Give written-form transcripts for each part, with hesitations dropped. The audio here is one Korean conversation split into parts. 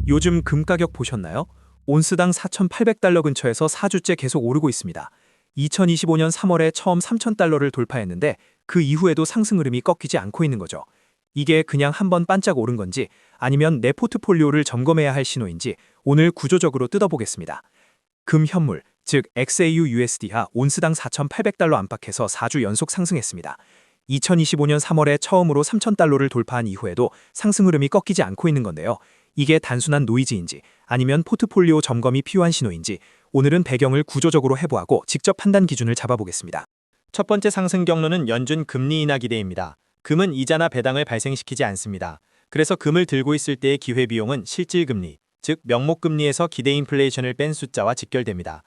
요즘 금 가격 보셨나요? 온스당 4,800달러 근처에서 4주째 계속 오르고 있습니다. 2025년 3월에 처음 3,000달러를 돌파했는데 그 이후에도 상승 흐름이 꺾이지 않고 있는 거죠. 이게 그냥 한번 반짝 오른 건지 아니면 내 포트폴리오를 점검해야 할 신호인지 오늘 구조적으로 뜯어보겠습니다. 금 현물, 즉 XAU/USD가 온스당 4,800달러 안팎에서 4주 연속 상승했습니다. 2025년 3월에 처음으로 3,000달러를 돌파한 이후에도 상승 흐름이 꺾이지 않고 있는 건데요. 이게 단순한 노이즈인지 아니면 포트폴리오 점검이 필요한 신호인지 오늘은 배경을 구조적으로 해부하고 직접 판단 기준을 잡아보겠습니다. 첫 번째 상승 경로는 연준 금리 인하 기대입니다. 금은 이자나 배당을 발생시키지 않습니다. 그래서 금을 들고 있을 때의 기회비용은 실질금리, 즉 명목금리에서 기대 인플레이션을 뺀 숫자와 직결됩니다.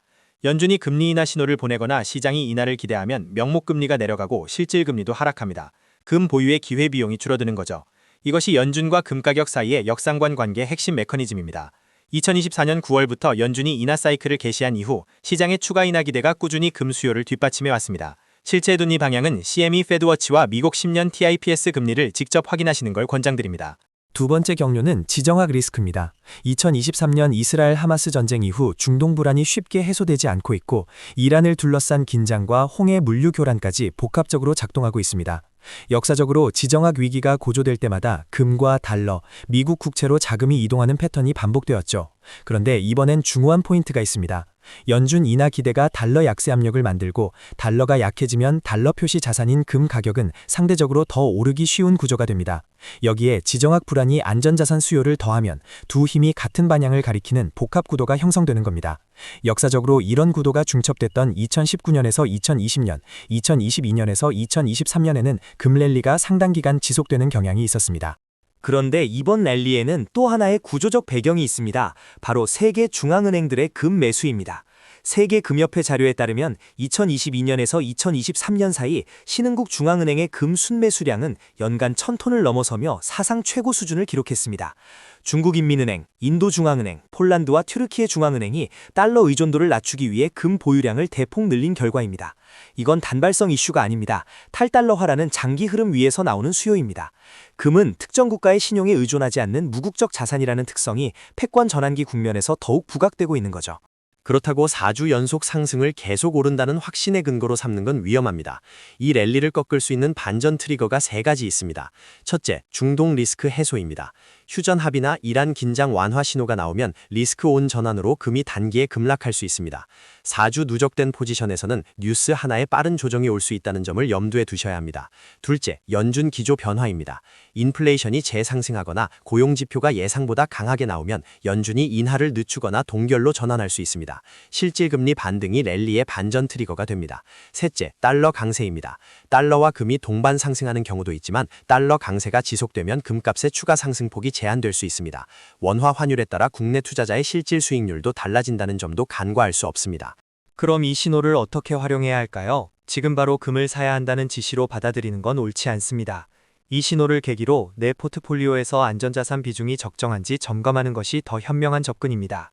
연준이 금리 인하 신호를 보내거나 시장이 인하를 기대하면 명목금리가 내려가고 실질금리도 하락합니다. 금 보유의 기회비용이 줄어드는 거죠. 이것이 연준과 금 가격 사이의 역상관 관계의 핵심 메커니즘입니다. 2024년 9월부터 연준이 인하 사이클을 개시한 이후 시장의 추가 인하 기대가 꾸준히 금 수요를 뒷받침해 왔습니다. 실제 금리 방향은 CME 페드워치와 미국 10년 TIPS 금리를 직접 확인하시는 걸 권장드립니다. 두 번째 경로는 지정학 리스크입니다. 2023년 이스라엘 하마스 전쟁 이후 중동 불안이 쉽게 해소되지 않고 있고 이란을 둘러싼 긴장과 홍해 물류 교란까지 복합적으로 작동하고 있습니다. 역사적으로 지정학 위기가 고조될 때마다 금과 달러, 미국 국채로 자금이 이동하는 패턴이 반복되었죠. 그런데 이번엔 중요한 포인트가 있습니다. 연준 인하 기대가 달러 약세 압력을 만들고 달러가 약해지면 달러 표시 자산인 금 가격은 상대적으로 더 오르기 쉬운 구조가 됩니다. 여기에 지정학 불안이 안전자산 수요를 더하면 두 힘이 같은 방향을 가리키는 복합 구도가 형성되는 겁니다. 역사적으로 이런 구도가 중첩됐던 2019년에서 2020년, 2022년에서 2023년에는 금 랠리가 상당 기간 지속되는 경향이 있었습니다. 그런데 이번 랠리에는 또 하나의 구조적 배경이 있습니다. 바로 세계 중앙은행들의 금 매수입니다. 세계금협회 자료에 따르면 2022년에서 2023년 사이 신흥국 중앙은행의 금 순매수량은 연간 1,000톤을 넘어서며 사상 최고 수준을 기록했습니다. 중국인민은행, 인도중앙은행, 폴란드와 튀르키예 중앙은행이 달러 의존도를 낮추기 위해 금 보유량을 대폭 늘린 결과입니다. 이건 단발성 이슈가 아닙니다. 탈달러화라는 장기 흐름 위에서 나오는 수요입니다. 금은 특정 국가의 신용에 의존하지 않는 무국적 자산이라는 특성이 패권 전환기 국면에서 더욱 부각되고 있는 거죠. 그렇다고 4주 연속 상승을 계속 오른다는 확신의 근거로 삼는 건 위험합니다. 이 랠리를 꺾을 수 있는 반전 트리거가 세 가지 있습니다. 첫째, 중동 리스크 해소입니다. 휴전 합의나 이란 긴장 완화 신호가 나오면 리스크 온 전환으로 금이 단기에 급락할 수 있습니다. 4주 누적된 포지션에서는 뉴스 하나에 빠른 조정이 올 수 있다는 점을 염두에 두셔야 합니다. 둘째, 연준 기조 변화입니다. 인플레이션이 재상승하거나 고용 지표가 예상보다 강하게 나오면 연준이 인하를 늦추거나 동결로 전환할 수 있습니다. 실질금리 반등이 랠리의 반전 트리거가 됩니다. 셋째, 달러 강세입니다. 달러와 금이 동반 상승하는 경우도 있지만 달러 강세가 지속되면 금값의 추가 상승폭이 제한될 수 있습니다. 원화 환율에 따라 국내 투자자의 실질 수익률도 달라진다는 점도 간과할 수 없습니다. 그럼 이 신호를 어떻게 활용해야 할까요? 지금 바로 금을 사야 한다는 지시로 받아들이는 건 옳지 않습니다. 이 신호를 계기로 내 포트폴리오에서 안전자산 비중이 적정한지 점검하는 것이 더 현명한 접근입니다.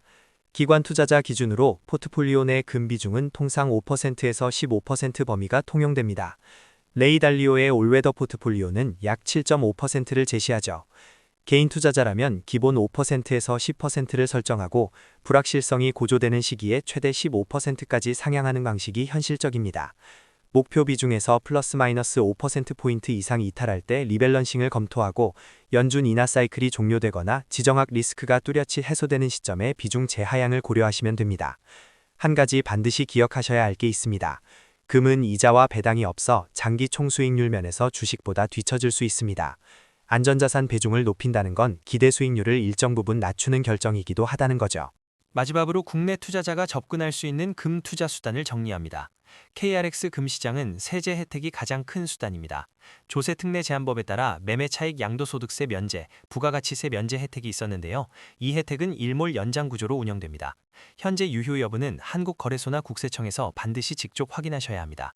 기관 투자자 기준으로 포트폴리오 내 금 비중은 통상 5%에서 15% 범위가 통용됩니다. 레이 달리오의 올웨더 포트폴리오는 약 7.5%를 제시하죠. 개인 투자자라면 기본 5%에서 10%를 설정하고 불확실성이 고조되는 시기에 최대 15%까지 상향하는 방식이 현실적입니다. 목표 비중에서 플러스 마이너스 5%포인트 이상 이탈할 때 리밸런싱을 검토하고 연준 인하 사이클이 종료되거나 지정학 리스크가 뚜렷이 해소되는 시점에 비중 재하향을 고려하시면 됩니다. 한 가지 반드시 기억하셔야 할 게 있습니다. 금은 이자와 배당이 없어 장기 총수익률 면에서 주식보다 뒤처질 수 있습니다. 안전자산 비중을 높인다는 건 기대 수익률을 일정 부분 낮추는 결정이기도 하다는 거죠. 마지막으로 국내 투자자가 접근할 수 있는 금 투자 수단을 정리합니다. KRX 금시장은 세제 혜택이 가장 큰 수단입니다. 조세 특례 제한법에 따라 매매 차익 양도소득세 면제, 부가가치세 면제 혜택이 있었는데요. 이 혜택은 일몰 연장 구조로 운영됩니다. 현재 유효 여부는 한국거래소나 국세청에서 반드시 직접 확인하셔야 합니다.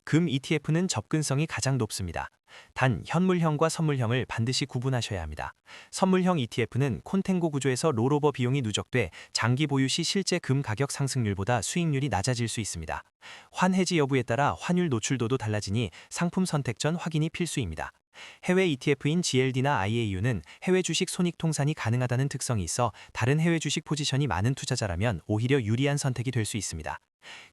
금 ETF는 접근성이 가장 높습니다. 단, 현물형과 선물형을 반드시 구분하셔야 합니다. 선물형 ETF는 콘탱고 구조에서 롤오버 비용이 누적돼 장기 보유 시 실제 금 가격 상승률보다 수익률이 낮아질 수 있습니다. 환해지 여부에 따라 환율 노출도도 달라지니 상품 선택 전 확인이 필수입니다. 해외 ETF인 GLD나 IAU는 해외 주식 손익 통산이 가능하다는 특성이 있어 다른 해외 주식 포지션이 많은 투자자라면 오히려 유리한 선택이 될 수 있습니다.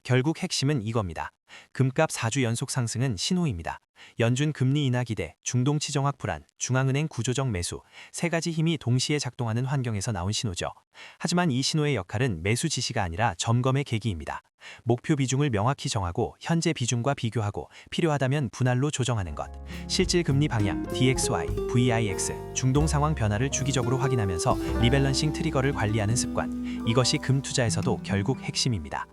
결국 핵심은 이겁니다. 금값 4주 연속 상승은 신호입니다. 연준 금리 인하 기대, 중동 치정학 불안, 중앙은행 구조적 매수, 세 가지 힘이 동시에 작동하는 환경에서 나온 신호죠. 하지만 이 신호의 역할은 매수 지시가 아니라 점검의 계기입니다. 목표 비중을 명확히 정하고 현재 비중과 비교하고 필요하다면 분할로 조정하는 것. 실질 금리 방향, DXY, VIX, 중동 상황 변화를 주기적으로 확인하면서 리밸런싱 트리거를 관리하는 습관. 이것이 금 투자에서도 결국 핵심입니다.